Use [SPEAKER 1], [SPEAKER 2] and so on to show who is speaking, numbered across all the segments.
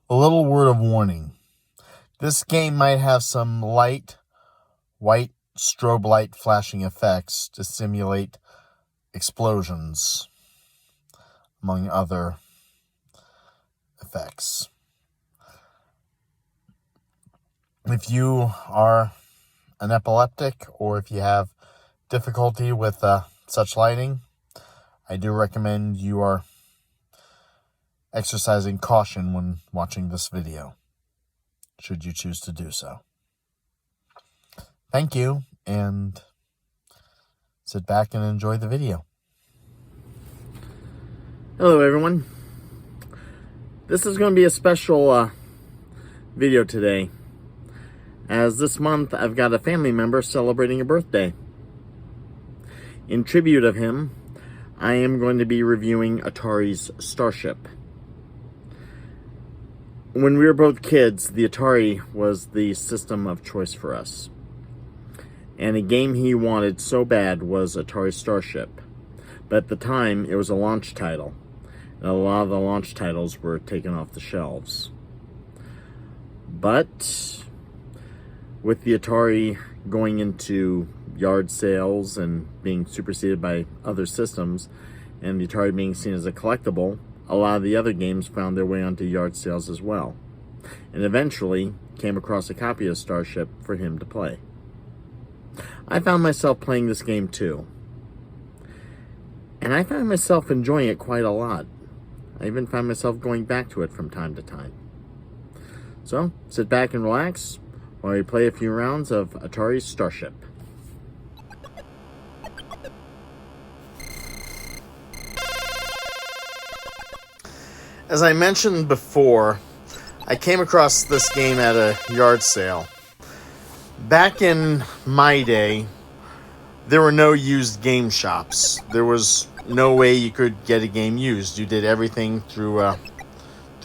[SPEAKER 1] A little word of warning. This game might have some light, white strobe light flashing effects to simulate explosions, among other effects. If you are an epileptic or if you have difficulty with such lighting, I do recommend you are exercising caution when watching this video, should you choose to do so. Thank you, and sit back and enjoy the video.
[SPEAKER 2] Hello everyone. This is going to be a special video today, as this month I've got a family member celebrating a birthday. In tribute of him, I am going to be reviewing Atari's Starship. When we were both kids, the Atari was the system of choice for us. And a game he wanted so bad was Atari Starship. But at the time, it was a launch title. And a lot of the launch titles were taken off the shelves. But with the Atari going into yard sales and being superseded by other systems, and the Atari being seen as a collectible, a lot of the other games found their way onto yard sales as well, and eventually came across a copy of Starship for him to play. I found myself playing this game too, and I found myself enjoying it quite a lot. I even found myself going back to it from time to time. So, sit back and relax while we play a few rounds of Atari's Starship.
[SPEAKER 1] As I mentioned before, I came across this game at a yard sale. Back in my day, there were no used game shops. There was no way you could get a game used. You did everything through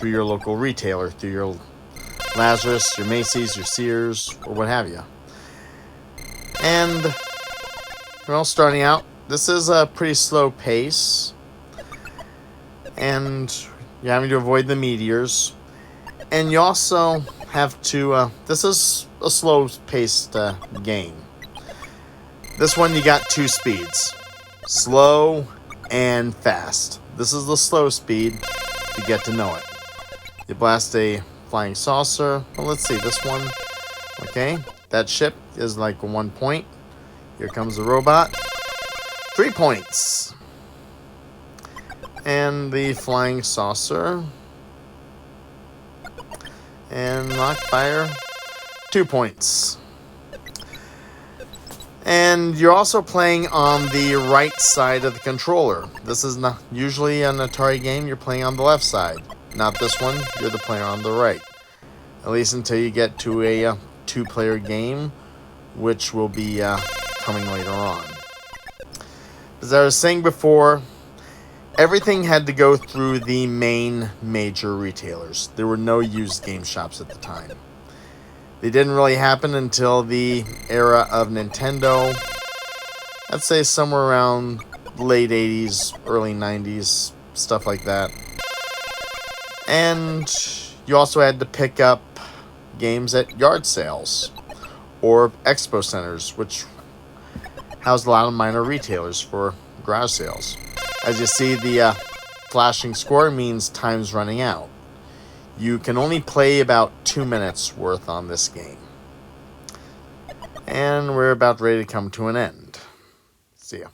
[SPEAKER 1] your local retailer, through your Lazarus, your Macy's, your Sears, or what have you. And, well, starting out, this is a pretty slow pace. And you're having to avoid the meteors. And you also have to, this is a slow-paced game. This one you got two speeds. Slow and fast. This is the slow speed to get to know it. You blast a flying saucer. Well, let's see, this one. Okay, that ship is like 1 point. Here comes the robot. 3 points. And the flying saucer. And Lockfire, 2 points. And you're also playing on the right side of the controller. This is not usually an Atari game, you're playing on the left side. Not this one, you're the player on the right. At least until you get to a two-player game, which will be coming later on. As I was saying before, everything had to go through the main major retailers. There were no used game shops at the time. They didn't really happen until the era of Nintendo. I'd say somewhere around late 80s, early 90s, stuff like that. And you also had to pick up games at yard sales or expo centers, which housed a lot of minor retailers for garage sales. As you see, the flashing score means time's running out. You can only play about 2 minutes worth on this game. And we're about ready to come to an end. See ya.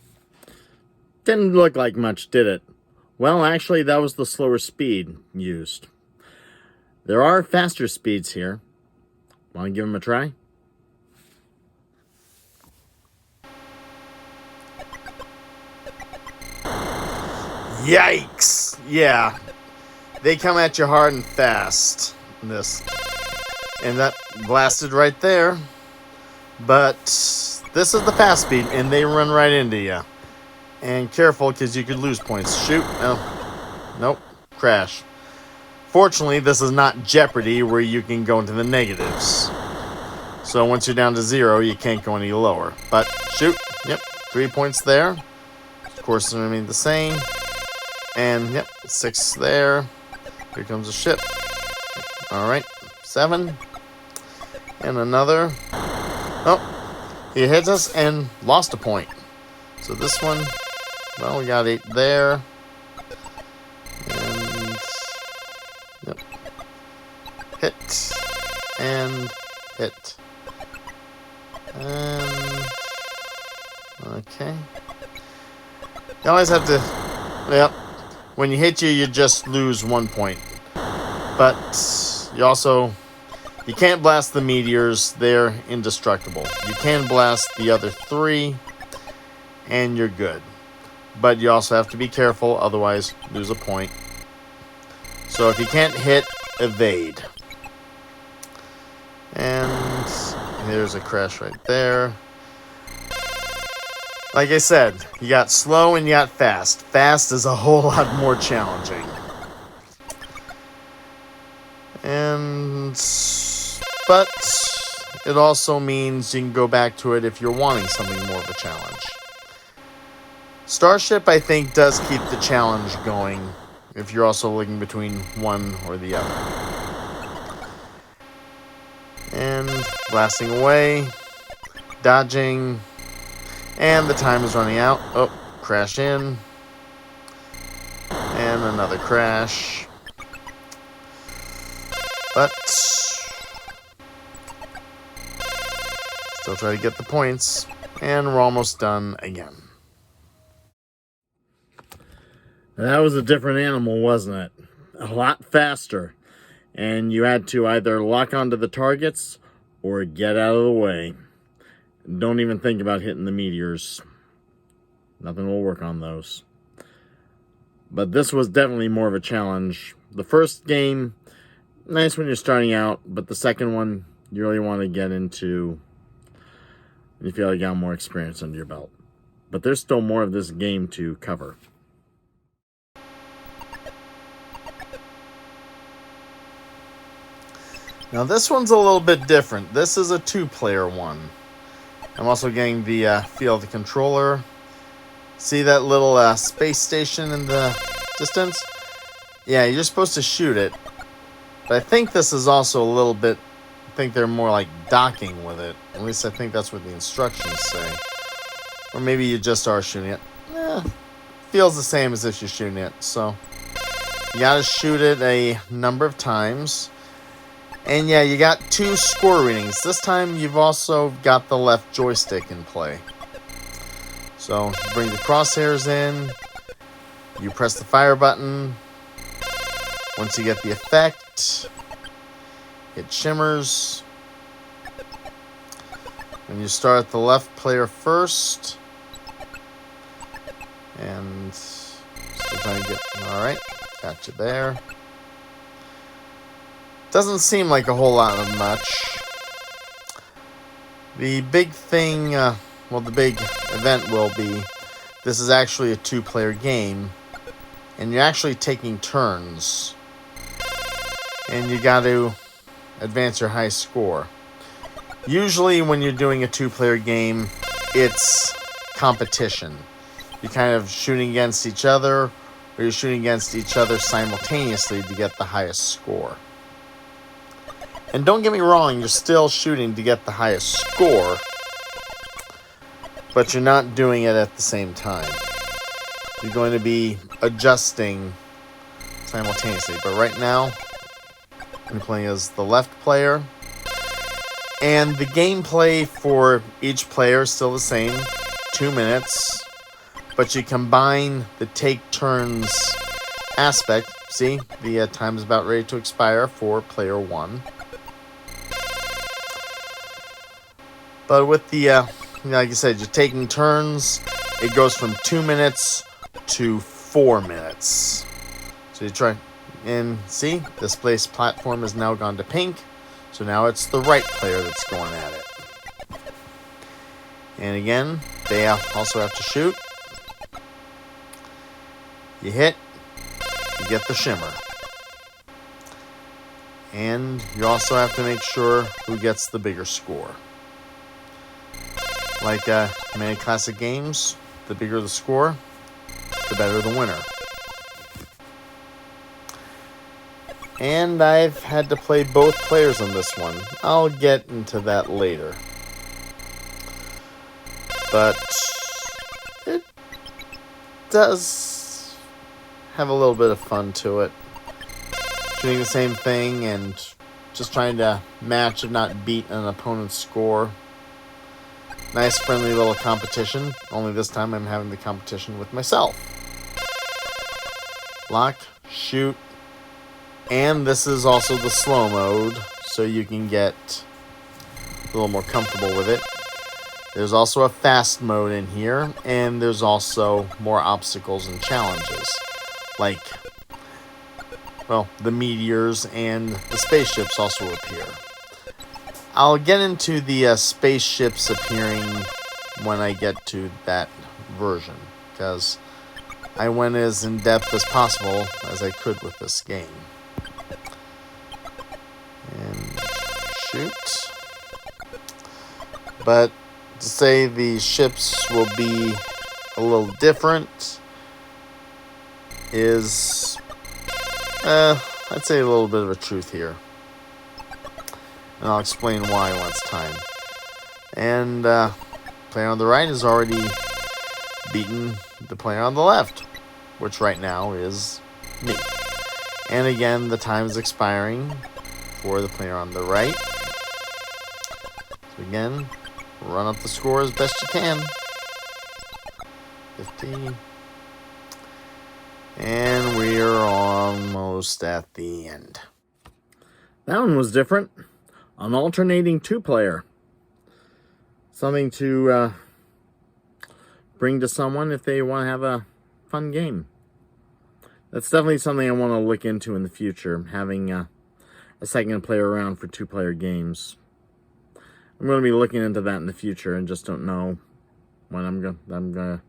[SPEAKER 2] Didn't look like much, did it? Well, actually, that was the slower speed used. There are faster speeds here. Want to give them a try?
[SPEAKER 1] Yikes! Yeah. They come at you hard and fast. This. And that blasted right there. But this is the fast speed, and they run right into you. And careful, because you could lose points. Shoot. No. Nope. Crash. Fortunately, this is not Jeopardy, where you can go into the negatives. So once you're down to 0, you can't go any lower. But shoot. Yep. 3 points there. Of course, they remain the same. And, yep, 6 there. Here comes a ship. Alright, 7. And another. Oh, he hit us and lost a point. So this one, well, we got 8 there. And, yep. Hit. And hit. And, okay. You always have to, yep. When you hit you just lose 1 point. But you can't blast the meteors. They're indestructible. You can blast the other 3, and you're good. But you also have to be careful, otherwise lose a point. So if you can't hit, evade. And there's a crash right there. Like I said, you got slow and you got fast. Fast is a whole lot more challenging. But it also means you can go back to it if you're wanting something more of a challenge. Starship, I think, does keep the challenge going if you're also looking between one or the other. And blasting away, dodging, and the time is running out. Oh, crash in, and another crash. But still try to get the points, and we're almost done again.
[SPEAKER 2] That was a different animal, wasn't it? A lot faster. And you had to either lock onto the targets or get out of the way. Don't even think about hitting the meteors. Nothing will work on those. But this was definitely more of a challenge. The first game, nice when you're starting out, but the second one, you really want to get into, you feel like you got more experience under your belt. But there's still more of this game to cover.
[SPEAKER 1] Now this one's a little bit different. This is a 2-player one. I'm also getting the feel of the controller. See that little space station in the distance? Yeah, you're supposed to shoot it. But I think this is also a little bit, I think they're more like docking with it. At least I think that's what the instructions say. Or maybe you just are shooting it. Feels the same as if you're shooting it. So you gotta shoot it a number of times. And yeah, you got 2 score readings. This time you've also got the left joystick in play. So you bring the crosshairs in. You press the fire button. Once you get the effect, it shimmers. And you start the left player first. And still trying to get, alright, got you there. Doesn't seem like a whole lot of much. The big thing, the big event will be, this is actually a 2-player game, and you're actually taking turns. And you got to advance your high score. Usually when you're doing a 2-player game, it's competition. You're kind of shooting against each other, or you're shooting against each other simultaneously to get the highest score. And don't get me wrong, you're still shooting to get the highest score, but you're not doing it at the same time. You're going to be adjusting simultaneously. But right now, I'm playing as the left player. And the gameplay for each player is still the same, 2 minutes. But you combine the take turns aspect. See, the time is about ready to expire for player 1. But with the, like I said, you're taking turns. It goes from 2 minutes to 4 minutes. So you try, and see, this place platform has now gone to pink. So now it's the right player that's going at it. And again, they also have to shoot. You hit, you get the shimmer. And you also have to make sure who gets the bigger score. Like many classic games, the bigger the score, the better the winner. And I've had to play both players on this one. I'll get into that later. But it does have a little bit of fun to it. Shooting the same thing and just trying to match, if not beat, an opponent's score. Nice, friendly little competition. Only this time I'm having the competition with myself. Lock, shoot, and this is also the slow mode, so you can get a little more comfortable with it. There's also a fast mode in here, and there's also more obstacles and challenges, like, well, the meteors and the spaceships also appear. I'll get into the spaceships appearing when I get to that version, because I went as in-depth as possible as I could with this game. And shoot. But to say the ships will be a little different is, I'd say a little bit of a truth here. And I'll explain why when it's time. And player on the right has already beaten the player on the left, which right now is me. And again, the time is expiring for the player on the right. So again, run up the score as best you can. 50. And we're almost at the end.
[SPEAKER 2] That one was different. An alternating two-player. Something to bring to someone if they want to have a fun game. That's definitely something I want to look into in the future, having a second player around for two-player games. I'm going to be looking into that in the future and just don't know when I'm going to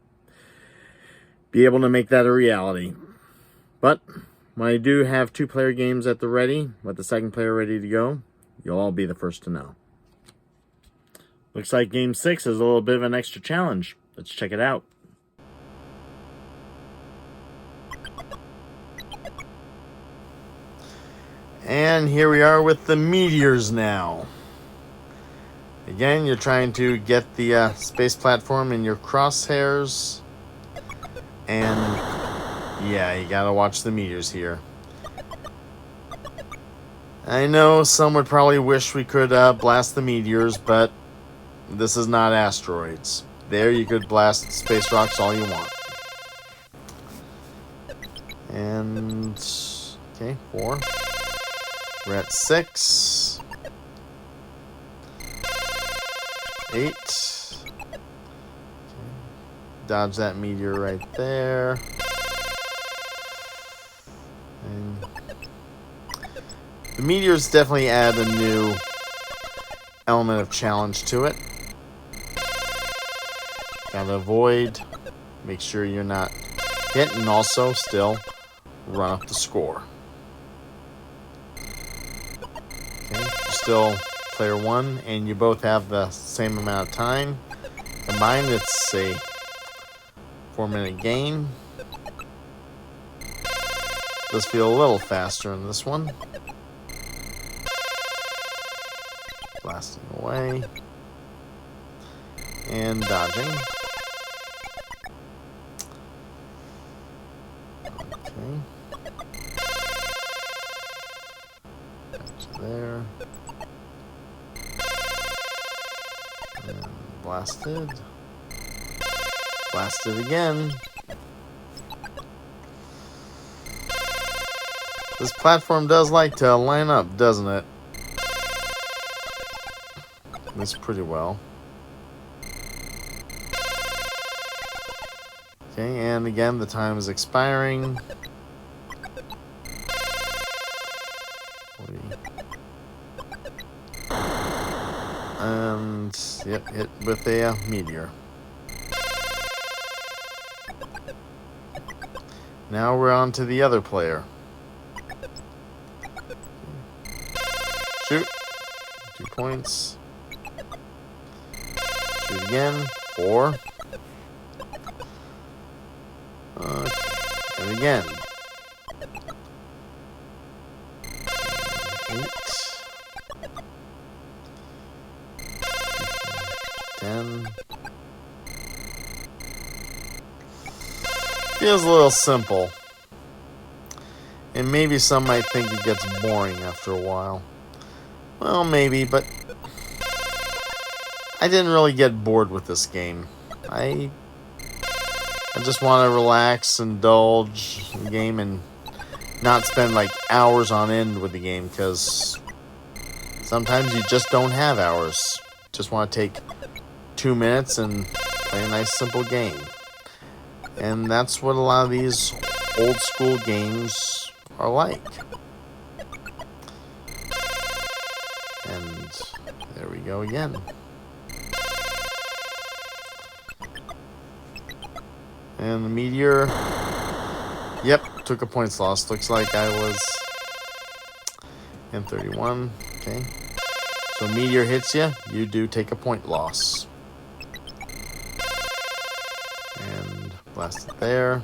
[SPEAKER 2] be able to make that a reality. But when I do have two-player games at the ready, with the second player ready to go, you'll all be the first to know. Looks like Game 6 is a little bit of an extra challenge. Let's check it out.
[SPEAKER 1] And here we are with the meteors now. Again, you're trying to get the space platform in your crosshairs. And yeah, you gotta watch the meteors here. I know some would probably wish we could blast the meteors, but this is not asteroids. There you could blast space rocks all you want. And, okay, 4. We're at 6. 8. Okay. Dodge that meteor right there. And the meteors definitely add a new element of challenge to it. Gotta avoid, make sure you're not hit, and also still run up the score. Okay, you're still player 1, and you both have the same amount of time. Combined, it's a 4-minute game. Does feel a little faster in this one. Blasting away. And dodging. Okay. That's there. And blasted. Blasted again. This platform does like to line up, doesn't it? It's pretty well. Okay, and again, the time is expiring. And, yep, hit with a meteor. Now we're on to the other player. Shoot. 2 points. Shoot again. 4. Okay. And again. Feels a little simple. And maybe some might think it gets boring after a while. Well, maybe, but I didn't really get bored with this game. I just want to relax, indulge in the game, and not spend like hours on end with the game, because sometimes you just don't have hours. Just want to take 2 minutes and play a nice simple game. And that's what a lot of these old school games are like. And there we go again. And the meteor, yep, took a points loss. Looks like I was in 31. Okay. So meteor hits you, you do take a point loss. And blast it there.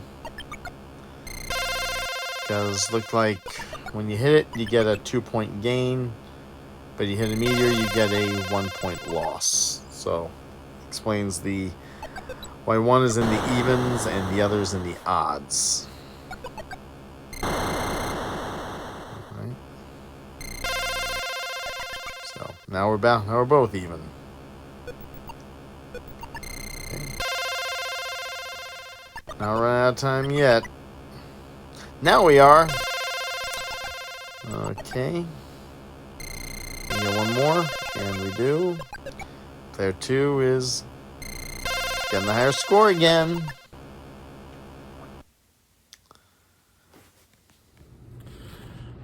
[SPEAKER 1] Because looked like when you hit it, you get a 2-point gain. But you hit a meteor, you get a 1-point loss. So explains why one is in the evens and the other is in the odds. Alright. So now we're both even. Okay. Not running out of time yet. Now we are. Okay. We get one more, and we do. Player 2 is getting the higher score again.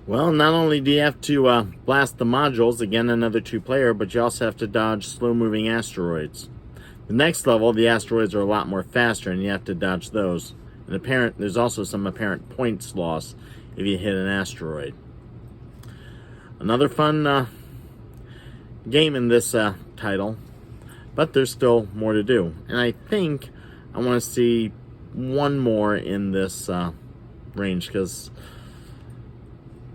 [SPEAKER 2] Well, not only do you have to blast the modules, again another 2-player, but you also have to dodge slow-moving asteroids. The next level, the asteroids are a lot more faster, and you have to dodge those. And there's also some apparent points loss if you hit an asteroid. Another fun game in this title, but there's still more to do. And I think I want to see one more in this range, because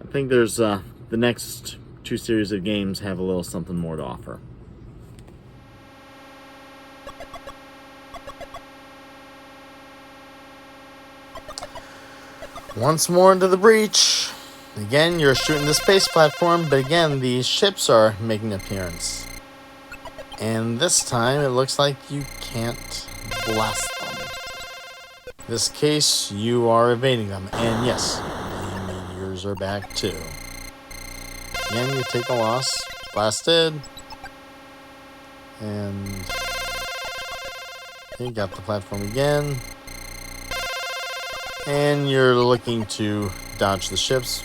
[SPEAKER 2] I think there's the next 2 series of games have a little something more to offer.
[SPEAKER 1] Once more into the breach. Again, you're shooting the space platform, but again, these ships are making an appearance. And this time, it looks like you can't blast them. In this case, you are evading them. And yes, the meteors are back too. Again, you take a loss. Blasted. And you got the platform again. And you're looking to dodge the ships,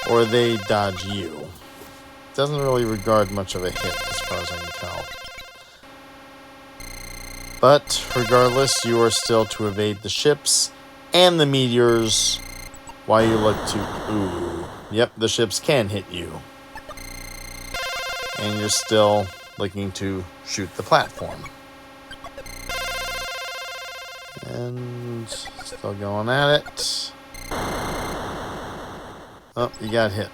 [SPEAKER 1] or they dodge you. Doesn't really regard much of a hit as far as I can tell. But regardless, you are still to evade the ships and the meteors while you look to... Ooh. Yep, the ships can hit you. And you're still looking to shoot the platform. And still going at it. Oh, you got hit.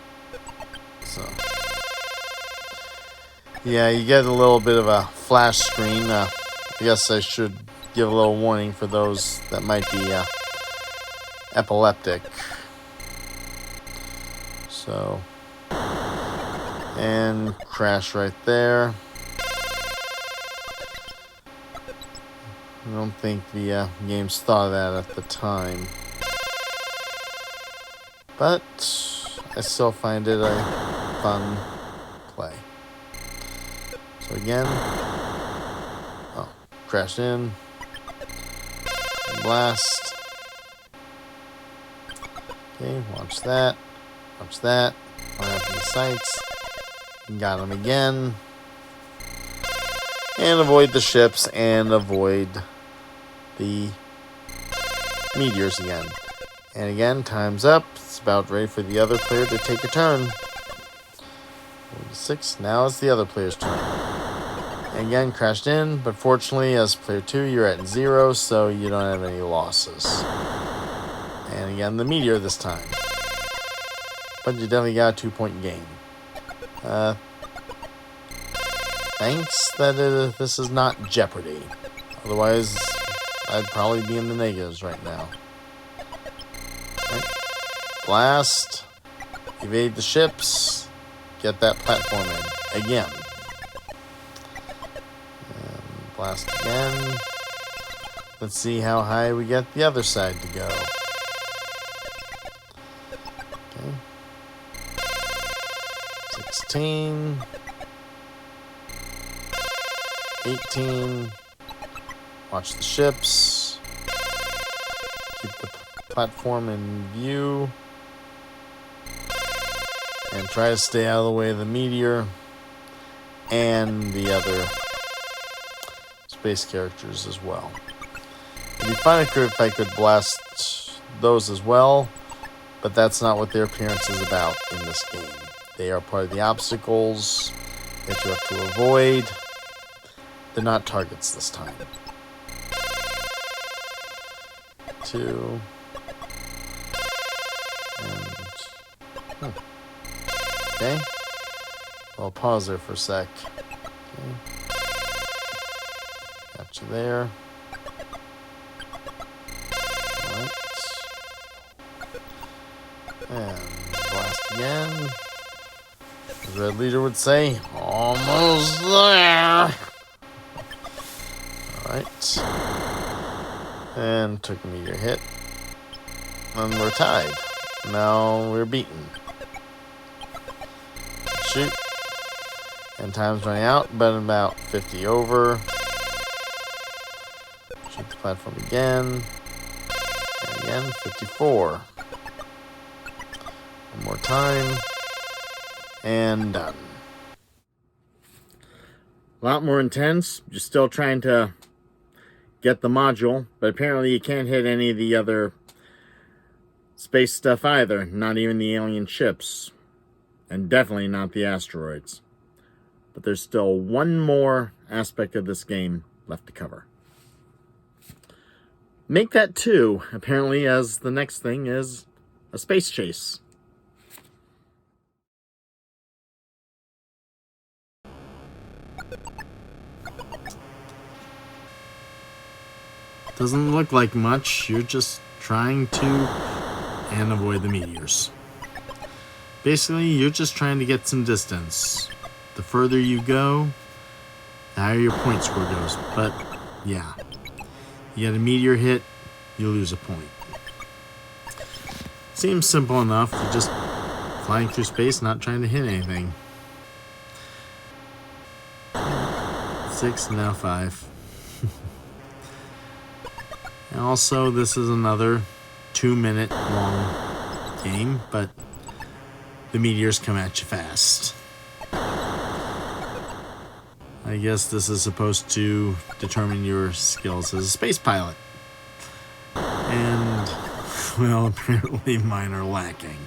[SPEAKER 1] So, yeah, you get a little bit of a flash screen. I guess I should give a little warning for those that might be epileptic. So, and crash right there. I don't think the games thought of that at the time. But I still find it a fun play. So again, oh, crashed in, blast. Okay, watch that, line up in the sights, got him again, and avoid the ships and avoid the meteors again. And again, time's up. It's about ready for the other player to take a turn. 6. Now it's the other player's turn. And again, crashed in, but fortunately, as player 2, you're at 0, so you don't have any losses. And again, the meteor this time. But you definitely got a 2-point gain. Thanks that this is not Jeopardy. Otherwise, I'd probably be in the negatives right now. Right. Blast. Evade the ships. Get that platform in. Again. And blast again. Let's see how high we get the other side to go. Okay. 16. 18. Watch the ships. Keep the platform in view. And try to stay out of the way of the meteor and the other space characters as well. It'd be fun if I could blast those as well, but that's not what their appearance is about in this game. They are part of the obstacles that you have to avoid. They're not targets this time. 2. And... Okay. I'll pause there for a sec. Okay. Got you there. Alright. And blast again. As Red Leader would say, almost there. Alright. And took a meteor hit. And we're tied. Now we're beaten. Shoot. And time's running out, but about 50 over. Shoot the platform again. And again, 54. One more time. And done.
[SPEAKER 2] A lot more intense. You're still trying to get the module, but apparently you can't hit any of the other space stuff either. Not even the alien ships. And definitely not the asteroids. But there's still one more aspect of this game left to cover. Make that 2, apparently, as the next thing is a space chase.
[SPEAKER 1] Doesn't look like much. You're just trying to and avoid the meteors. Basically, you're just trying to get some distance. The further you go, the higher your point score goes. But, yeah. You get a meteor hit, you lose a point. Seems simple enough. You're just flying through space, not trying to hit anything. 6, now 5. And also, this is another 2-minute long game, but the meteors come at you fast. I guess this is supposed to determine your skills as a space pilot. And, well, apparently mine are lacking.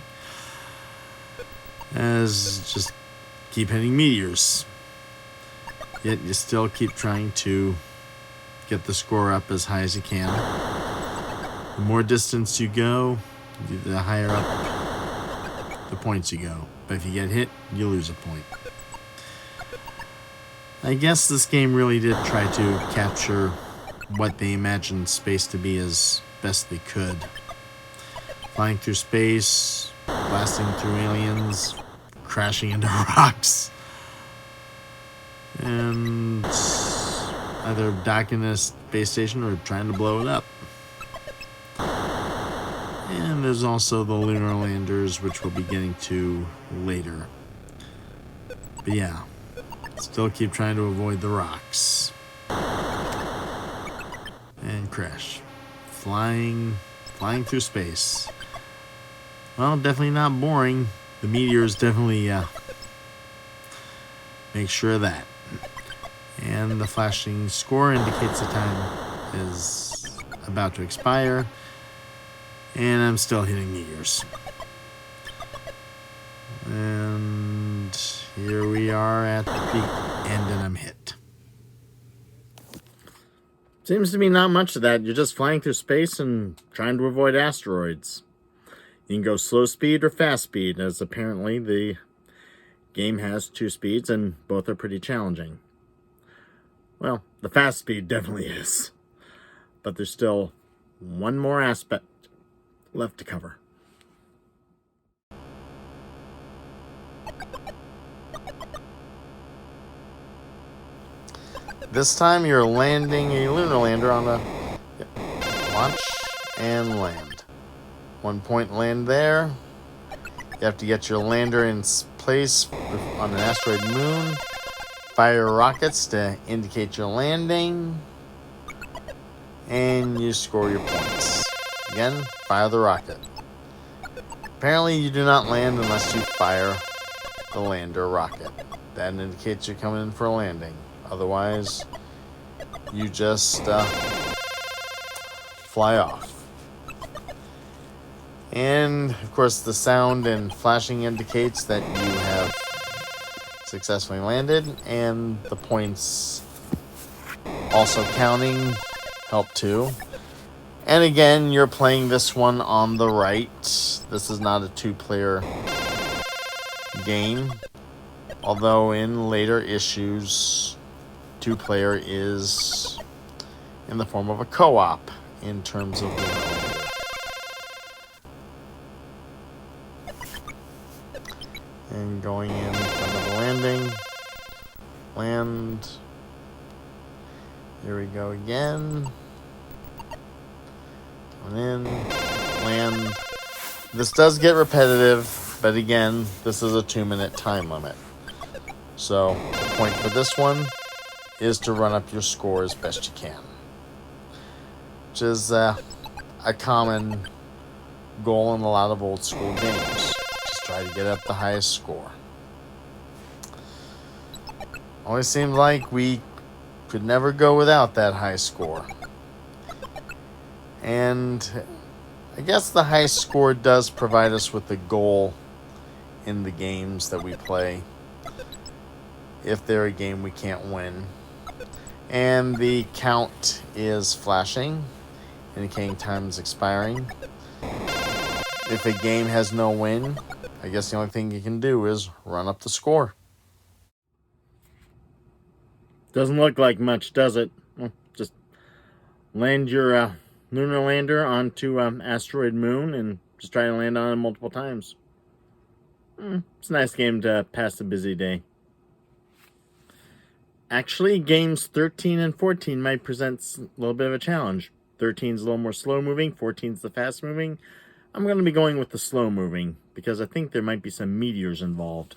[SPEAKER 1] As just keep hitting meteors. Yet you still keep trying to get the score up as high as you can. The more distance you go, the higher up the points you go. But if you get hit, you lose a point. I guess this game really did try to capture what they imagined space to be as best they could. Flying through space, blasting through aliens, crashing into rocks, and either docking a space station or trying to blow it up. And there's also the lunar landers, which we'll be getting to later. But yeah, still keep trying to avoid the rocks. And crash. Flying through space. Well, definitely not boring. The meteors definitely make sure of that. And the flashing score indicates the time is about to expire. And I'm still hitting meteors. And here we are at the end, and I'm hit.
[SPEAKER 2] Seems to be not much of that. You're just flying through space and trying to avoid asteroids. You can go slow speed or fast speed, as apparently the game has 2 speeds, and both are pretty challenging. Well, the fast speed definitely is. but there's still one more aspect left to cover.
[SPEAKER 1] This time you're landing a lunar lander on a launch and land. 1 point land there. You have to get your lander in place on an asteroid moon. Fire rockets to indicate your landing. And you score your points. Again, fire the rocket. Apparently you do not land unless you fire the lander rocket. That indicates you're coming in for a landing. Otherwise, you just fly off. And, of course, the sound and flashing indicates that you have successfully landed. And the points also counting help too. And again, you're playing this one on the right. This is not a two-player game. Although in later issues, two-player is in the form of a co-op in terms of the and going in front of the landing. Land. Here we go again. Going in. Land. This does get repetitive, but again, this is a 2-minute time limit. So the point for this one is to run up your score as best you can, which is a common goal in a lot of old school games. Just try to get up the highest score. Always seemed like we could never go without that high score. And I guess the high score does provide us with a goal in the games that we play, if they're a game we can't win. And the count is flashing, indicating time is expiring. If a game has no win, I guess the only thing you can do is run up the score.
[SPEAKER 2] Doesn't look like much, does it? Well, just land your lunar lander onto asteroid moon and just try to land on it multiple times. It's a nice game to pass a busy day. Actually, games 13 and 14 might present a little bit of a challenge. 13's a little more slow moving, 14's the fast moving. I'm going to be going with the slow moving because I think there might be some meteors involved.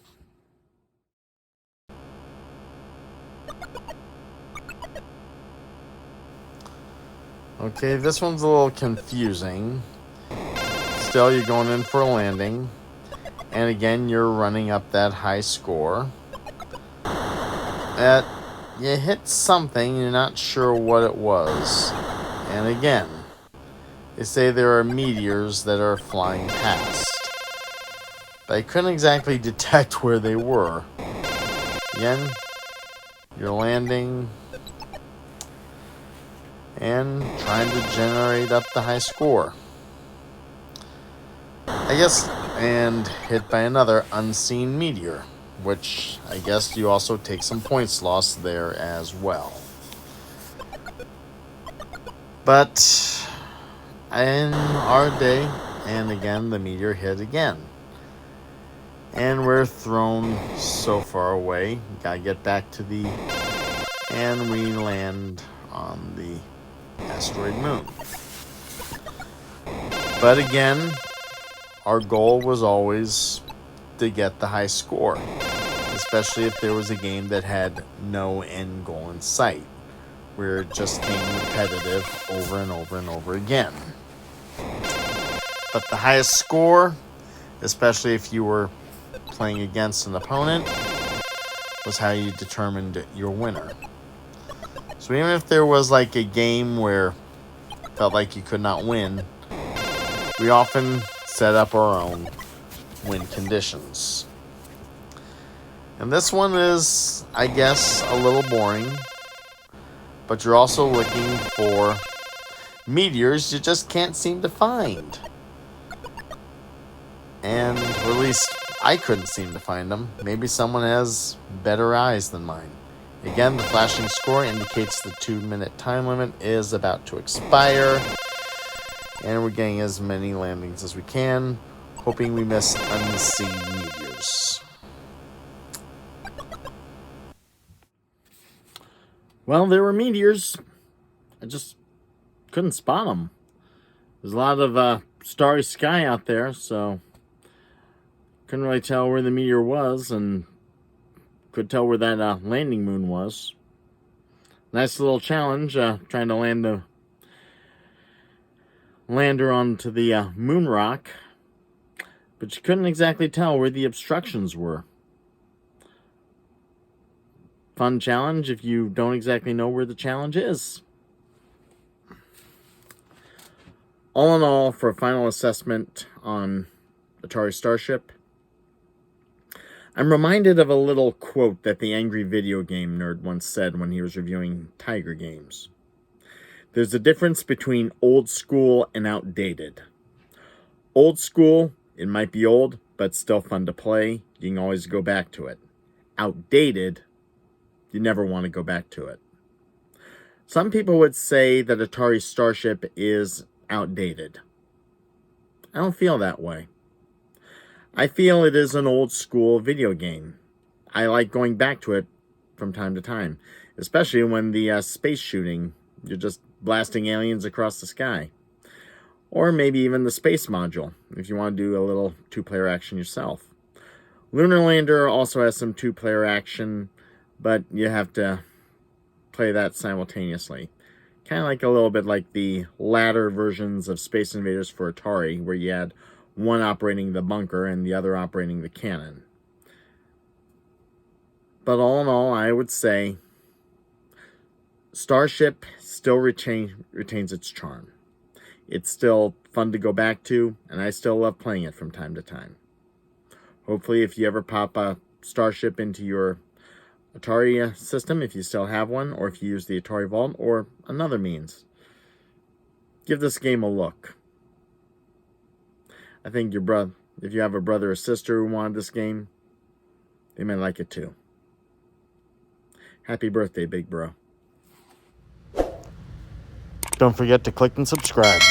[SPEAKER 1] Okay, this one's a little confusing. Still, you're going in for a landing. And again, you're running up that high score. You hit something, you're not sure what it was. And again, they say there are meteors that are flying past. But I couldn't exactly detect where they were. Again, you're landing and trying to generate up the high score. I guess, and hit by another unseen meteor, which I guess you also take some points lost there as well. But in our day, and again, the meteor hit again. And we're thrown so far away. Gotta get back to the... And we land on the asteroid moon. But again, our goal was always to get the high score, especially if there was a game that had no end goal in sight, where it just came repetitive over and over and over again. But the highest score, especially if you were playing against an opponent, was how you determined your winner. So even if there was like a game where it felt like you could not win, we often set up our own win conditions. And this one is, I guess, a little boring, but you're also looking for meteors you just can't seem to find. And, or at least I couldn't seem to find them. Maybe someone has better eyes than mine. Again, the flashing score indicates the 2-minute time limit is about to expire. And we're getting as many landings as we can, hoping we miss unseen meteors.
[SPEAKER 2] Well, there were meteors. I just couldn't spot them. There's a lot of starry sky out there, so couldn't really tell where the meteor was, and could tell where that landing moon was. Nice little challenge, trying to land the lander onto the moon rock, but you couldn't exactly tell where the obstructions were. Fun challenge if you don't exactly know where the challenge is. All in all, for a final assessment on Atari Starship, I'm reminded of a little quote that the angry video game nerd once said when he was reviewing Tiger games. There's a difference between old school and outdated. Old school, it might be old, but still fun to play. You can always go back to it. Outdated, you never want to go back to it. Some people would say that Atari Starship is outdated. I don't feel that way. I feel it is an old school video game. I like going back to it from time to time, especially when the space shooting, you're just blasting aliens across the sky. Or maybe even the space module, if you want to do a little two-player action yourself. Lunar Lander also has some two-player action, but you have to play that simultaneously. Kind of like a little bit like the latter versions of Space Invaders for Atari, where you had one operating the bunker and the other operating the cannon. But all in all, I would say Starship still retains its charm. It's still fun to go back to, and I still love playing it from time to time. Hopefully, if you ever pop a Starship into your Atari system, if you still have one, or if you use the Atari Vault, or another means, give this game a look. I think if you have a brother or sister who wanted this game, they may like it too. Happy birthday, big bro.
[SPEAKER 1] Don't forget to click and subscribe.